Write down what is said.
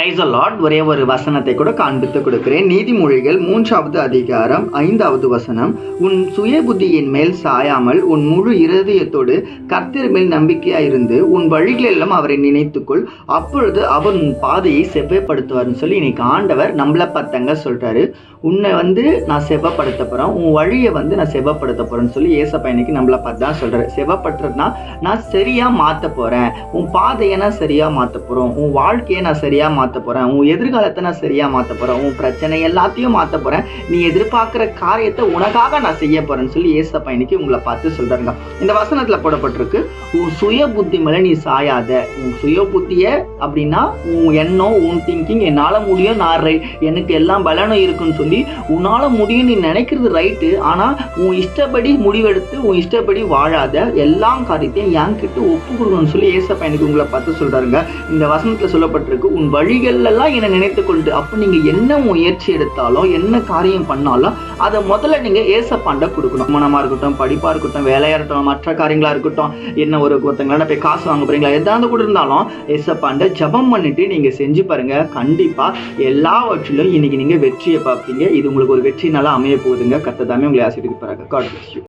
Praise the Lord. ஒரே ஒரு வசனத்தை கூட காண்பித்து கொடுக்கிறேன். நீதிமொழிகள் 3வது அதிகாரம் 5வது வசனம். உன் சுய புத்தியின் மேல் சாயாமல் உன் முழு இருதயத்தோடு கர்த்தர் மேல் நம்பிக்கையாயிருந்து உன் வழிகளெல்லாம் அவரை நினைத்துக்கொள், அப்பொழுது அவர் உன் பாதையை செவ்வைப்படுத்துவார்னு சொல்லி இன்னைக்கு ஆண்டவர் நம்மளை பார்த்தங்க சொல்றாரு. உன்னை நான் செவ்வைப்படுத்த போறேன், உன் வழியை நான் செவ்வைப்படுத்த போறேன்னு சொல்லி ஏசப்பா இன்னைக்கு நம்மளை பார்த்து தான் சொல்றாரு. செவ்வைப்படுறதுனா நான் சரியா மாத்த போறேன், உன் பாதையை நான் சரியா மாத்த போறோம், உன் வாழ்க்கையை நான் சரியா மாத்த போறேன், உன் எதிர்காலத்தை நான் சரியா மாத்த போறேன், உன் பிரச்சனை எல்லாத்தையும் மாத்த போறேன், நீ எதிர்பார்க்கிற காரியத்தை உனக்காக நான் செய்ய போறேன்னு சொல்லி ஏசப்பா இன்னைக்கு உங்களை பார்த்து சொல்றாங்க. இந்த வசனத்துல போடப்பட்டிருக்கு, உன் சுய புத்தி மேல நீ சாயாத. உன் சுய புத்திய அப்படின்னா உன் எண்ணம், உன் திங்கிங், என்னால முடியும், நான் எனக்கு எல்லாம் பலனும் இருக்குன்னு சொல்லி உன்னால முடியும் நீ நினைக்கிறது ரைட்டு. ஆனா உன் இஷ்டப்படி முடிவெடுத்து உன் இஷ்டப்படி வாழாத, எல்லா காரியத்தையும் என்கிட்ட ஒப்பு கொடுக்கணும்னு சொல்லி ஏசப்பா எனக்கு உங்களை பார்த்து சொல்றாருங்க. இந்த வசனத்துல சொல்லப்பட்டிருக்கு, உன் வழிகள் எல்லாம் என்னை நினைத்து கொண்டு. அப்ப நீங்க என்ன முயற்சி எடுத்தாலும் என்ன காரியம் பண்ணாலும் அதை முதல்ல நீங்க ஏசப்பாண்ட கொடுக்கணும். மனமா இருக்கட்டும், படிப்பா இருக்கட்டும், வேலையா இருக்கட்டும், மற்ற காரியங்களா இருக்கட்டும், என்ன ஒருத்தங்களா போய் காசு வாங்க போறீங்களா, எதாவது கூட இருந்தாலும் ஏசப்பாண்ட ஜபம் பண்ணிட்டு நீங்க செஞ்சு பாருங்க. கண்டிப்பா எல்லாவற்றிலும் இன்னைக்கு நீங்க வெற்றியை பார்ப்பீங்க. இது உங்களுக்கு ஒரு வெற்றி நாளா அமைய போகுதுங்க. கர்த்தர் தாமே உங்களை ஆசீர்வதிப்பாராக. God bless you.